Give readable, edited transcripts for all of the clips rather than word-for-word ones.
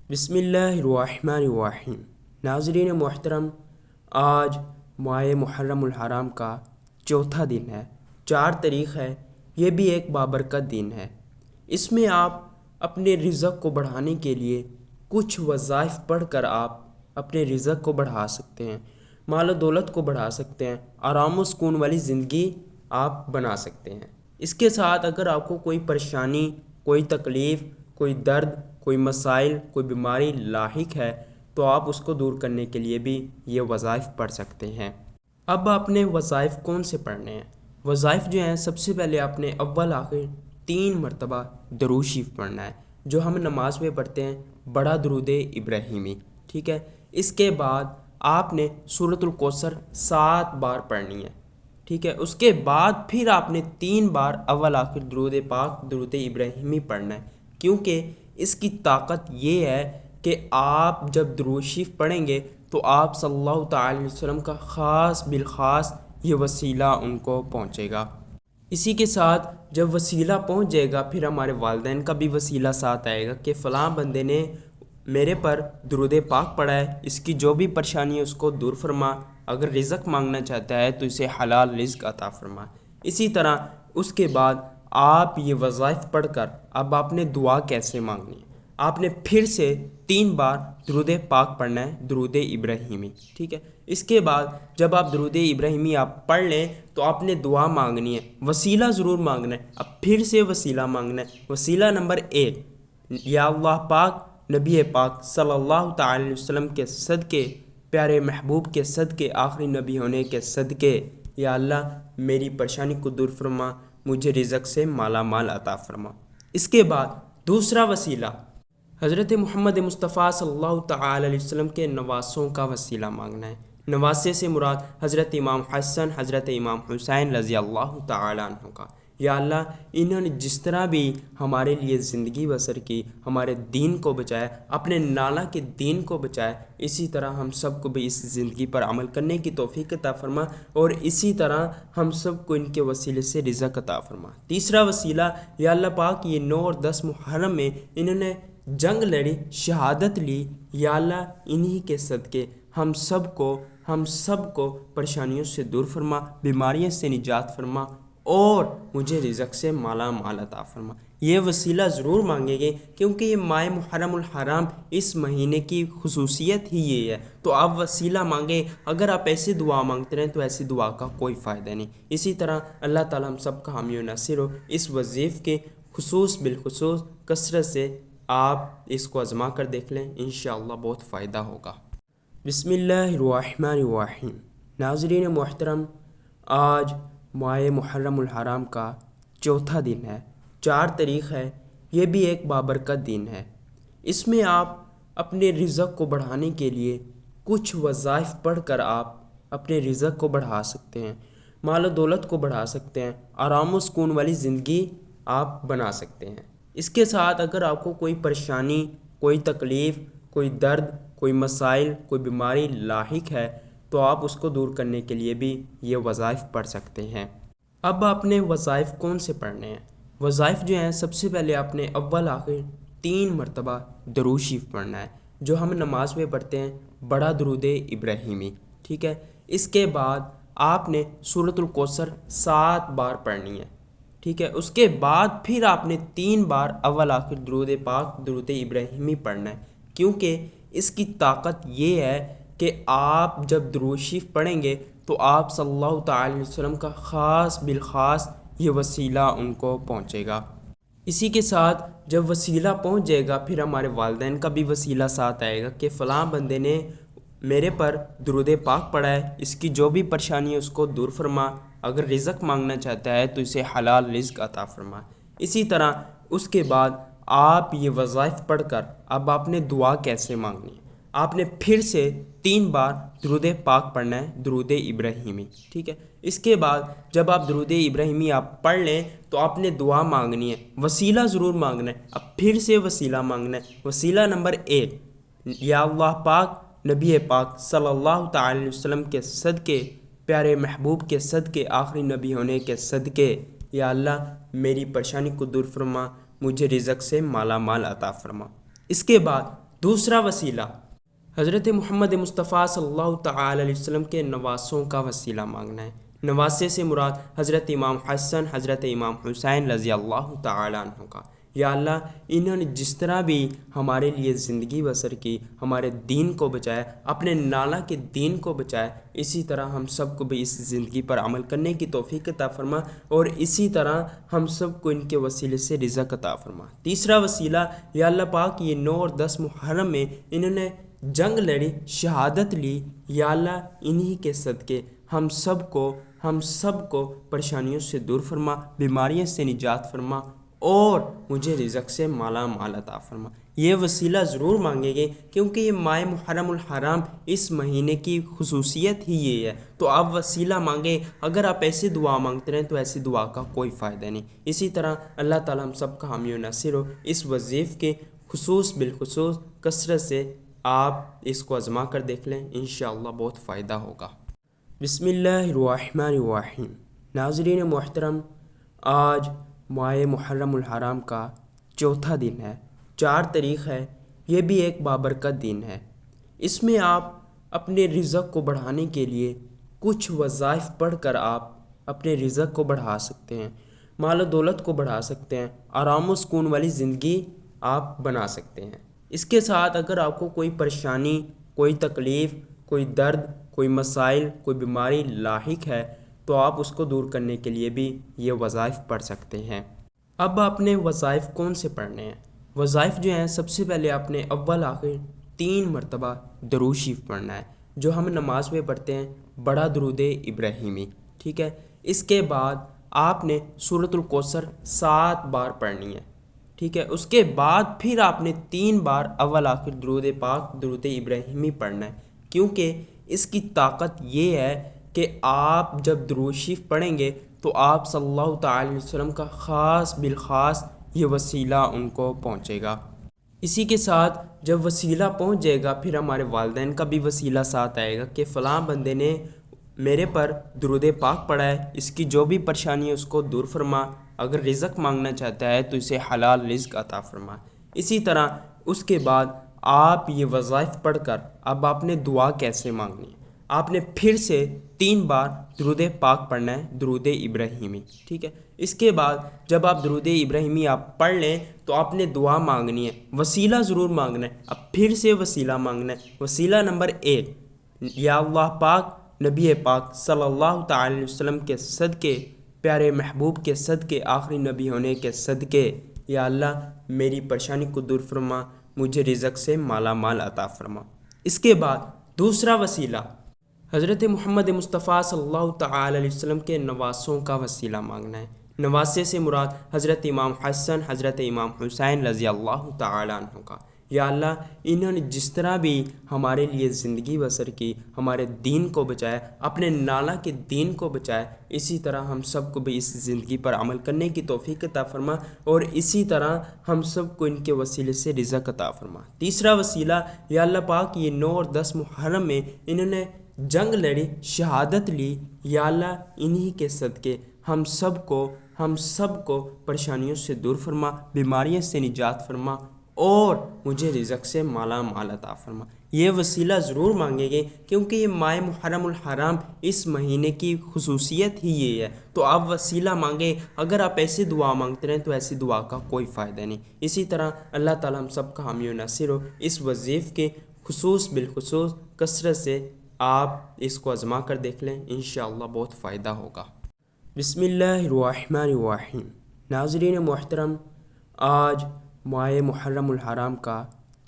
بسم اللہ الرحمن الرحیم۔ ناظرین محترم، آج ماہ محرم الحرام کا چوتھا دن ہے، 4 تاریخ ہے۔ یہ بھی ایک بابرکت دن ہے۔ اس میں آپ اپنے رزق کو بڑھانے کے لیے کچھ وظائف پڑھ کر آپ اپنے رزق کو بڑھا سکتے ہیں، مال و دولت کو بڑھا سکتے ہیں، آرام و سکون والی زندگی آپ بنا سکتے ہیں۔ اس کے ساتھ اگر آپ کو کوئی پریشانی، کوئی تکلیف، کوئی درد، کوئی مسائل، کوئی بیماری لاحق ہے تو آپ اس کو دور کرنے کے لیے بھی یہ وظائف پڑھ سکتے ہیں۔ اب آپ نے وظائف کون سے پڑھنے ہیں؟ وظائف جو ہیں، سب سے پہلے آپ نے اول آخر 3 مرتبہ درود شریف پڑھنا ہے، جو ہم نماز میں پڑھتے ہیں، بڑا درود ابراہیمی، ٹھیک ہے۔ اس کے بعد آپ نے سورۃ الکوثر 7 بار پڑھنی ہے، ٹھیک ہے۔ اس کے بعد پھر آپ نے 3 بار اول آخر درود پاک، درود ابراہیمی پڑھنا ہے، کیونکہ اس کی طاقت یہ ہے کہ آپ جب درود شریف پڑھیں گے تو آپ صلی اللہ تعالی علیہ وسلم کا خاص بالخاص یہ وسیلہ ان کو پہنچے گا۔ اسی کے ساتھ جب وسیلہ پہنچ جائے گا، پھر ہمارے والدین کا بھی وسیلہ ساتھ آئے گا کہ فلاں بندے نے میرے پر درود پاک پڑھا ہے، اس کی جو بھی پریشانی ہے اس کو دور فرما، اگر رزق مانگنا چاہتا ہے تو اسے حلال رزق عطا فرما۔ اسی طرح اس کے بعد آپ یہ وظائف پڑھ کر اب آپ نے دعا کیسے مانگنی ہے؟ آپ نے پھر سے 3 بار درود پاک پڑھنا ہے، درود ابراہیمی، ٹھیک ہے۔ اس کے بعد جب آپ درود ابراہیمی آپ پڑھ لیں تو آپ نے دعا مانگنی ہے، وسیلہ ضرور مانگنا ہے۔ اب پھر سے وسیلہ مانگنا ہے، وسیلہ نمبر 1، یا اللہ پاک، نبی پاک صلی اللہ تعالی علیہ وسلم کے صدقے، پیارے محبوب کے صدقے، آخری نبی ہونے کے صدقے، یا اللہ میری پریشانی کو دور فرما، مجھے رزق سے مالا مال عطا فرما۔ اس کے بعد دوسرا وسیلہ حضرت محمد مصطفیٰ صلی اللہ تعالی علیہ وسلم کے نواسوں کا وسیلہ مانگنا ہے۔ نواسے سے مراد حضرت امام حسن، حضرت امام حسین رضی اللہ تعالی عنہ کا۔ یا اللہ انہوں نے جس طرح بھی ہمارے لیے زندگی بسر کی، ہمارے دین کو بچایا، اپنے نالہ کے دین کو بچایا، اسی طرح ہم سب کو بھی اس زندگی پر عمل کرنے کی توفیق عطا فرما، اور اسی طرح ہم سب کو ان کے وسیلے سے رزق عطا فرما۔ تیسرا وسیلہ، یا اللہ پاک یہ 9 اور 10 محرم میں انہوں نے جنگ لڑی، شہادت لی، یا اللہ انہی کے صدقے ہم سب کو پریشانیوں سے دور فرما، بیماریوں سے نجات فرما، اور مجھے رزق سے مالا مال عطا فرما۔ یہ وسیلہ ضرور مانگیں گے، کیونکہ یہ ماہ محرم الحرام اس مہینے کی خصوصیت ہی یہ ہے، تو آپ وسیلہ مانگیں۔ اگر آپ ایسی دعا مانگتے رہیں تو ایسی دعا کا کوئی فائدہ نہیں۔ اسی طرح اللہ تعالی ہم سب کا حامی و ناصر ہو۔ اس وظیف کے بالخصوص کثرت سے آپ اس کو آزما کر دیکھ لیں، انشاءاللہ بہت فائدہ ہوگا۔ بسم اللہ الرحمن الرحیم۔ ناظرین محترم، آج ماہ محرم الحرام کا چوتھا دن ہے، 4 تاریخ ہے۔ یہ بھی ایک بابرکت دن ہے۔ اس میں آپ اپنے رزق کو بڑھانے کے لیے کچھ وظائف پڑھ کر آپ اپنے رزق کو بڑھا سکتے ہیں، مال و دولت کو بڑھا سکتے ہیں، آرام و سکون والی زندگی آپ بنا سکتے ہیں۔ اس کے ساتھ اگر آپ کو کوئی پریشانی، کوئی تکلیف، کوئی درد، کوئی مسائل، کوئی بیماری لاحق ہے تو آپ اس کو دور کرنے کے لیے بھی یہ وظائف پڑھ سکتے ہیں۔ اب آپ نے وظائف کون سے پڑھنے ہیں؟ وظائف جو ہیں، سب سے پہلے آپ نے اول آخر 3 مرتبہ درود شریف پڑھنا ہے، جو ہم نماز میں پڑھتے ہیں، بڑا درود ابراہیمی، ٹھیک ہے۔ اس کے بعد آپ نے سورۃ الکوثر 7 بار پڑھنی ہے، ٹھیک ہے۔ اس کے بعد پھر آپ نے 3 بار اول آخر درود پاک، درود ابراہیمی پڑھنا ہے، کیونکہ اس کی طاقت یہ ہے کہ آپ جب درود شریف پڑھیں گے تو آپ صلی اللہ تعالی علیہ وسلم کا خاص بالخاص یہ وسیلہ ان کو پہنچے گا۔ اسی کے ساتھ جب وسیلہ پہنچ جائے گا، پھر ہمارے والدین کا بھی وسیلہ ساتھ آئے گا کہ فلاں بندے نے میرے پر درود پاک پڑھا ہے، اس کی جو بھی پریشانی ہے اس کو دور فرما، اگر رزق مانگنا چاہتا ہے تو اسے حلال رزق عطا فرما۔ اسی طرح اس کے بعد آپ یہ وظائف پڑھ کر اب آپ نے دعا کیسے مانگنی ہے؟ آپ نے پھر سے 3 بار درود پاک پڑھنا ہے، درود ابراہیمی، ٹھیک ہے۔ اس کے بعد جب آپ درود ابراہیمی آپ پڑھ لیں تو آپ نے دعا مانگنی ہے، وسیلہ ضرور مانگنا ہے۔ اب پھر سے وسیلہ مانگنا ہے، وسیلہ نمبر 1، یا اللہ پاک، نبی پاک صلی اللہ تعالی علیہ وسلم کے صدقے، پیارے محبوب کے صدقے، آخری نبی ہونے کے صدقے، یا اللہ میری پریشانی کو دور فرما، مجھے رزق سے مالا مال عطا فرما۔ اس کے بعد دوسرا وسیلہ حضرت محمد مصطفیٰ صلی اللہ تعالی علیہ وسلم کے نواسوں کا وسیلہ مانگنا ہے۔ نواسے سے مراد حضرت امام حسن، حضرت امام حسین رضی اللہ تعالی عنہ کا۔ یا اللہ، انہوں نے جس طرح بھی ہمارے لیے زندگی بسر کی، ہمارے دین کو بچایا، اپنے نالہ کے دین کو بچایا، اسی طرح ہم سب کو بھی اس زندگی پر عمل کرنے کی توفیق عطا فرما، اور اسی طرح ہم سب کو ان کے وسیلے سے رزق عطا فرما۔ تیسرا وسیلہ، یا اللہ پاک، یہ 9 اور 10 محرم میں انہوں نے جنگ لڑی، شہادت لی، یا اللہ انہی کے صدقے ہم سب کو پریشانیوں سے دور فرما، بیماریوں سے نجات فرما، اور مجھے رزق سے مالا مال عطا فرما۔ یہ وسیلہ ضرور مانگیں گے، کیونکہ یہ ماہ محرم الحرام، اس مہینے کی خصوصیت ہی یہ ہے۔ تو آپ وسیلہ مانگیں۔ اگر آپ ایسی دعا مانگتے رہیں تو ایسی دعا کا کوئی فائدہ نہیں۔ اسی طرح اللہ تعالی ہم سب کا حامی و ناصر ہو۔ اس وظیفے کے بالخصوص کثرت سے آپ اس کو آزما کر دیکھ لیں، انشاءاللہ بہت فائدہ ہوگا۔ بسم اللہ الرحمن الرحیم۔ ناظرین محترم، آج ماہ محرم الحرام کا چوتھا دن ہے، 4 تاریخ ہے۔ یہ بھی ایک بابرکت دن ہے۔ اس میں آپ اپنے رزق کو بڑھانے کے لیے کچھ وظائف پڑھ کر آپ اپنے رزق کو بڑھا سکتے ہیں، مال و دولت کو بڑھا سکتے ہیں، آرام و سکون والی زندگی آپ بنا سکتے ہیں۔ اس کے ساتھ اگر آپ کو کوئی پریشانی، کوئی تکلیف، کوئی درد، کوئی مسائل، کوئی بیماری لاحق ہے تو آپ اس کو دور کرنے کے لیے بھی یہ وظائف پڑھ سکتے ہیں۔ اب آپ نے وظائف کون سے پڑھنے ہیں؟ وظائف جو ہیں، سب سے پہلے آپ نے اول آخر 3 مرتبہ درود شریف پڑھنا ہے، جو ہم نماز میں پڑھتے ہیں، بڑا درود ابراہیمی، ٹھیک ہے۔ اس کے بعد آپ نے سورۃ الکوثر 7 بار پڑھنی ہے، ٹھیک ہے۔ اس کے بعد پھر آپ نے 3 بار اول آخر درود پاک، درود ابراہیمی پڑھنا ہے، کیونکہ اس کی طاقت یہ ہے کہ آپ جب درود شریف پڑھیں گے تو آپ صلی اللہ تعالی علیہ وسلم کا خاص بالخاص یہ وسیلہ ان کو پہنچے گا۔ اسی کے ساتھ جب وسیلہ پہنچ جائے گا، پھر ہمارے والدین کا بھی وسیلہ ساتھ آئے گا کہ فلاں بندے نے میرے پر درود پاک پڑھا ہے، اس کی جو بھی پریشانی ہے اس کو دور فرما، اگر رزق مانگنا چاہتا ہے تو اسے حلال رزق عطا فرما۔ اسی طرح اس کے بعد آپ یہ وظائف پڑھ کر اب آپ نے دعا کیسے مانگنی ہے؟ آپ نے پھر سے 3 بار درود پاک پڑھنا ہے، درود ابراہیمی، ٹھیک ہے۔ اس کے بعد جب آپ درود ابراہیمی آپ پڑھ لیں تو آپ نے دعا مانگنی ہے، وسیلہ ضرور مانگنا ہے۔ اب پھر سے وسیلہ مانگنا ہے۔ وسیلہ نمبر 1، یا اللہ پاک، نبی پاک صلی اللہ تعالی علیہ وسلم کے صدقے، پیارے محبوب کے صدقے، آخری نبی ہونے کے صدقے، یا اللہ میری پریشانی کو دور فرما، مجھے رزق سے مالا مال عطا فرما۔ اس کے بعد دوسرا وسیلہ حضرت محمد مصطفیٰ صلی اللہ تعالی علیہ وسلم کے نواسوں کا وسیلہ مانگنا ہے۔ نواسے سے مراد حضرت امام حسن، حضرت امام حسین رضی اللہ تعالی عنہ کا۔ یا اللہ، انہوں نے جس طرح بھی ہمارے لیے زندگی بسر کی، ہمارے دین کو بچایا، اپنے نالہ کے دین کو بچایا، اسی طرح ہم سب کو بھی اس زندگی پر عمل کرنے کی توفیق عطا فرما، اور اسی طرح ہم سب کو ان کے وسیلے سے رزق عطا فرما۔ تیسرا وسیلہ، یا اللہ پاک، یہ 9 اور 10 محرم میں انہوں نے جنگ لڑی، شہادت لی، یا اللہ انہی کے صدقے ہم سب کو پریشانیوں سے دور فرما، بیماریوں سے نجات فرما، اور مجھے رزق سے مالا مال عطا فرما۔ یہ وسیلہ ضرور مانگیں گے، کیونکہ یہ ماہ محرم الحرام، اس مہینے کی خصوصیت ہی یہ ہے۔ تو آپ وسیلہ مانگیں۔ اگر آپ ایسی دعا مانگتے رہیں تو ایسی دعا کا کوئی فائدہ نہیں۔ اسی طرح اللہ تعالی ہم سب کا حامی و ناصر ہو۔ اس وظیفے کے بالخصوص کثرت سے آپ اس کو آزما کر دیکھ لیں، انشاءاللہ بہت فائدہ ہوگا۔ بسم اللہ الرحمن الرحیم۔ ناظرین محترم، آج ماہ محرم الحرام کا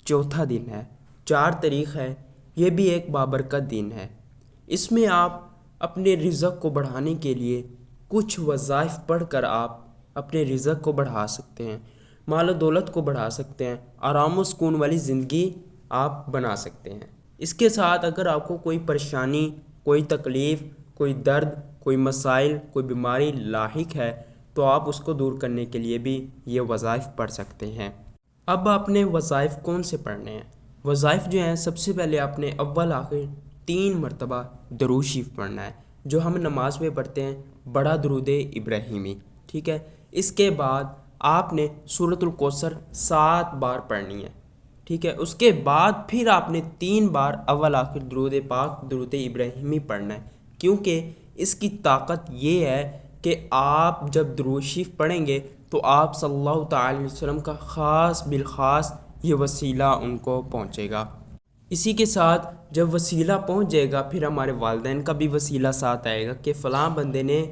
چوتھا دن ہے، 4 تاریخ ہے۔ یہ بھی ایک بابرکت دن ہے۔ اس میں آپ اپنے رزق کو بڑھانے کے لیے کچھ وظائف پڑھ کر آپ اپنے رزق کو بڑھا سکتے ہیں، مال و دولت کو بڑھا سکتے ہیں، آرام و سکون والی زندگی آپ بنا سکتے ہیں۔ اس کے ساتھ اگر آپ کو کوئی پریشانی، کوئی تکلیف، کوئی درد، کوئی مسائل، کوئی بیماری لاحق ہے تو آپ اس کو دور کرنے کے لیے بھی یہ وظائف پڑھ سکتے ہیں۔ اب آپ نے وظائف کون سے پڑھنے ہیں؟ وظائف جو ہیں، سب سے پہلے آپ نے اول آخر 3 مرتبہ درود شریف پڑھنا ہے، جو ہم نماز میں پڑھتے ہیں، بڑا درود ابراہیمی، ٹھیک ہے۔ اس کے بعد آپ نے سورۃ الکوثر 7 بار پڑھنی ہے، ٹھیک ہے، اس کے بعد پھر آپ نے 3 بار اول آخر درود پاک درود ابراہیمی پڑھنا ہے، کیونکہ اس کی طاقت یہ ہے کہ آپ جب درود شریف پڑھیں گے تو آپ صلی اللہ تعالی علیہ وسلم کا خاص بالخاص یہ وسیلہ ان کو پہنچے گا۔ اسی کے ساتھ جب وسیلہ پہنچ جائے گا پھر ہمارے والدین کا بھی وسیلہ ساتھ آئے گا کہ فلاں بندے نے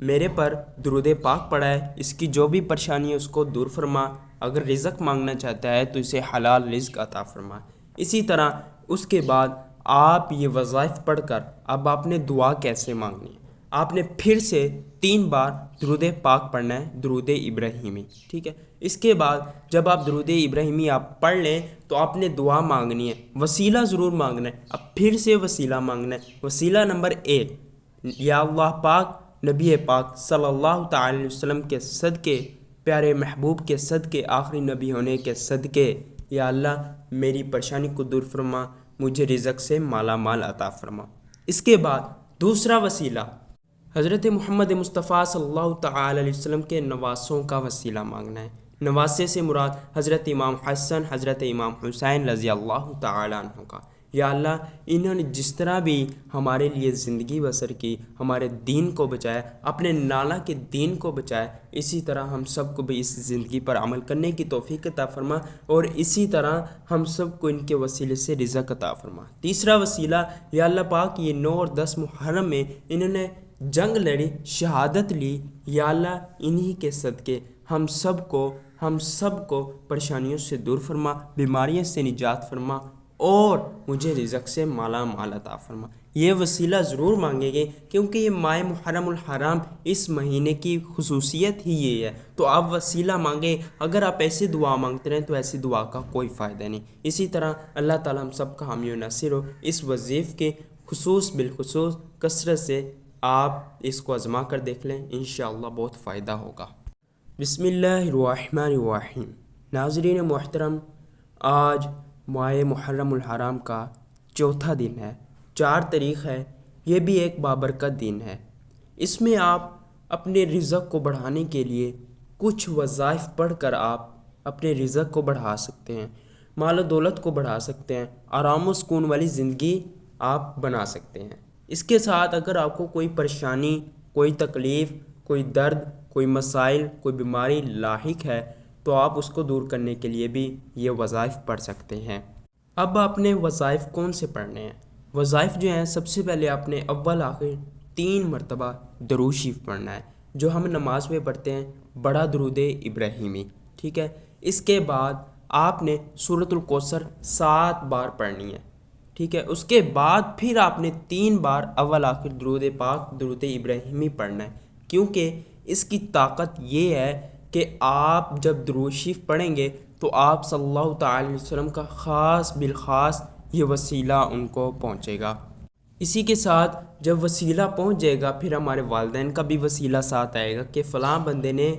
میرے پر درود پاک پڑھا ہے، اس کی جو بھی پریشانی ہے اس کو دور فرما، اگر رزق مانگنا چاہتا ہے تو اسے حلال رزق عطا فرما۔ اسی طرح اس کے بعد آپ یہ وظائف پڑھ کر اب آپ نے دعا کیسے مانگنی ہے، آپ نے پھر سے 3 بار درود پاک پڑھنا ہے، درود ابراہیمی، ٹھیک ہے۔ اس کے بعد جب آپ درود ابراہیمی آپ پڑھ لیں تو آپ نے دعا مانگنی ہے، وسیلہ ضرور مانگنا ہے، اب پھر سے وسیلہ مانگنا ہے۔ وسیلہ نمبر 1، یا اللہ پاک نبی پاک صلی اللہ تعالی علیہ وسلم کے صدقے، پیارے محبوب کے صدقے، آخری نبی ہونے کے صدقے، یا اللہ میری پریشانی کو دور فرما، مجھے رزق سے مالا مال عطا فرما۔ اس کے بعد دوسرا وسیلہ حضرت محمد مصطفیٰ صلی اللہ تعالی علیہ وسلم کے نواسوں کا وسیلہ مانگنا ہے۔ نواسے سے مراد حضرت امام حسن، حضرت امام حسین رضی اللہ تعالی عنہ کا۔ یا اللہ انہوں نے جس طرح بھی ہمارے لیے زندگی بسر کی، ہمارے دین کو بچایا، اپنے نالہ کے دین کو بچایا، اسی طرح ہم سب کو بھی اس زندگی پر عمل کرنے کی توفیق عطا فرما، اور اسی طرح ہم سب کو ان کے وسیلے سے رزق عطا فرما۔ تیسرا وسیلہ، یا اللہ پاک یہ 9 اور 10 محرم میں انہوں نے جنگ لڑی، شہادت لی، یا اللہ انہی کے صدقے ہم سب کو پریشانیوں سے دور فرما، بیماریوں سے نجات فرما، اور مجھے رزق سے مالا مال عطا فرما۔ یہ وسیلہ ضرور مانگیں گے کیونکہ یہ ماہ محرم الحرام اس مہینے کی خصوصیت ہی یہ ہے، تو آپ وسیلہ مانگیں۔ اگر آپ ایسی دعا مانگتے رہیں تو ایسی دعا کا کوئی فائدہ نہیں۔ اسی طرح اللہ تعالیٰ ہم سب کا حامی و ناصر ہو۔ اس وظیف کے بالخصوص کثرت سے آپ اس کو آزما کر دیکھ لیں، انشاءاللہ بہت فائدہ ہوگا۔ بسم اللہ الرحمن الرحیم۔ ناظرین محترم، آج ماہ محرم الحرام کا چوتھا دن ہے، 4 تاریخ ہے، یہ بھی ایک بابرکت دن ہے۔ اس میں آپ اپنے رزق کو بڑھانے کے لیے کچھ وظائف پڑھ کر آپ اپنے رزق کو بڑھا سکتے ہیں، مال و دولت کو بڑھا سکتے ہیں، آرام و سکون والی زندگی آپ بنا سکتے ہیں۔ اس کے ساتھ اگر آپ کو کوئی پریشانی، کوئی تکلیف، کوئی درد، کوئی مسائل، کوئی بیماری لاحق ہے تو آپ اس کو دور کرنے کے لیے بھی یہ وظائف پڑھ سکتے ہیں۔ اب آپ نے وظائف کون سے پڑھنے ہیں؟ وظائف جو ہیں سب سے پہلے آپ نے اول آخر 3 مرتبہ درود شریف پڑھنا ہے، جو ہم نماز میں پڑھتے ہیں، بڑا درود ابراہیمی، ٹھیک ہے۔ اس کے بعد آپ نے سورۃ الکوثر 7 بار پڑھنی ہے، ٹھیک ہے۔ اس کے بعد پھر آپ نے 3 بار اول آخر درود پاک درود ابراہیمی پڑھنا ہے، کیونکہ اس کی طاقت یہ ہے کہ آپ جب درود شریف پڑھیں گے تو آپ صلی اللہ تعالی علیہ وسلم کا خاص بالخاص یہ وسیلہ ان کو پہنچے گا۔ اسی کے ساتھ جب وسیلہ پہنچ جائے گا پھر ہمارے والدین کا بھی وسیلہ ساتھ آئے گا کہ فلاں بندے نے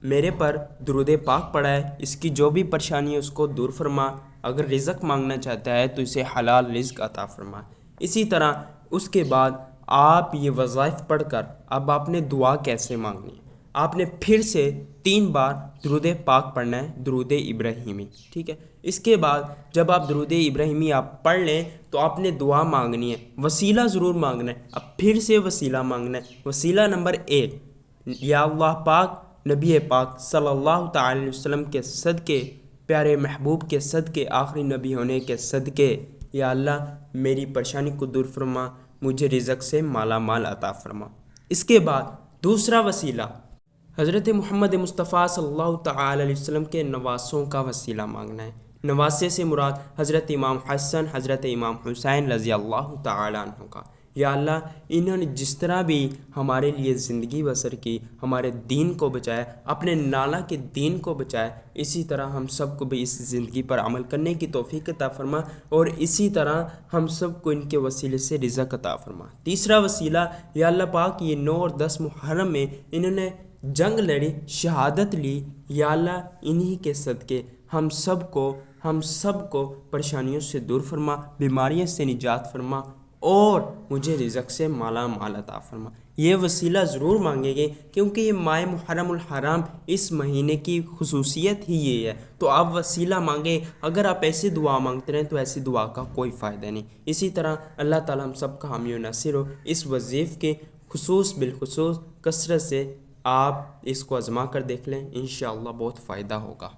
میرے پر درود پاک پڑھا ہے، اس کی جو بھی پریشانی ہے اس کو دور فرما، اگر رزق مانگنا چاہتا ہے تو اسے حلال رزق عطا فرما۔ اسی طرح اس کے بعد آپ یہ وظائف پڑھ کر اب آپ نے دعا کیسے مانگنی ہے، آپ نے پھر سے 3 بار درود پاک پڑھنا ہے، درود ابراہیمی، ٹھیک ہے۔ اس کے بعد جب آپ درود ابراہیمی آپ پڑھ لیں تو آپ نے دعا مانگنی ہے، وسیلہ ضرور مانگنا ہے، اب پھر سے وسیلہ مانگنا ہے۔ وسیلہ نمبر 1، یا اللہ پاک نبی پاک صلی اللہ تعالی علیہ وسلم کے صدقے، پیارے محبوب کے صدقے، آخری نبی ہونے کے صدقے، یا اللہ میری پریشانی کو دور فرما، مجھے رزق سے مالا مال عطا فرما۔ اس کے بعد دوسرا وسیلہ حضرت محمد مصطفیٰ صلی اللہ تعالی علیہ وسلم کے نواسوں کا وسیلہ مانگنا ہے۔ نواسے سے مراد حضرت امام حسن، حضرت امام حسین رضی اللہ تعالی عنہ کا۔ یا اللہ انہوں نے جس طرح بھی ہمارے لیے زندگی بسر کی، ہمارے دین کو بچایا، اپنے نالہ کے دین کو بچایا، اسی طرح ہم سب کو بھی اس زندگی پر عمل کرنے کی توفیق عطا فرما، اور اسی طرح ہم سب کو ان کے وسیلے سے رزق عطا فرما۔ تیسرا وسیلہ، یا اللہ پاک یہ 9 اور 10 محرم میں انہوں نے جنگ لڑی، شہادت لی، یا اللہ انہی کے صدقے ہم سب کو پریشانیوں سے دور فرما، بیماریوں سے نجات فرما، اور مجھے رزق سے مالا مال عطا فرما۔ یہ وسیلہ ضرور مانگیں گے کیونکہ یہ ماہ محرم الحرام اس مہینے کی خصوصیت ہی یہ ہے، تو آپ وسیلہ مانگیں۔ اگر آپ ایسی دعا مانگتے رہیں تو ایسی دعا کا کوئی فائدہ نہیں۔ اسی طرح اللہ تعالیٰ ہم سب کا حامی و ناصر ہو۔ اس وظیف کے خصوص بالخصوص کثرت سے آپ اس کو آزما کر دیکھ لیں، انشاءاللہ بہت فائدہ ہوگا۔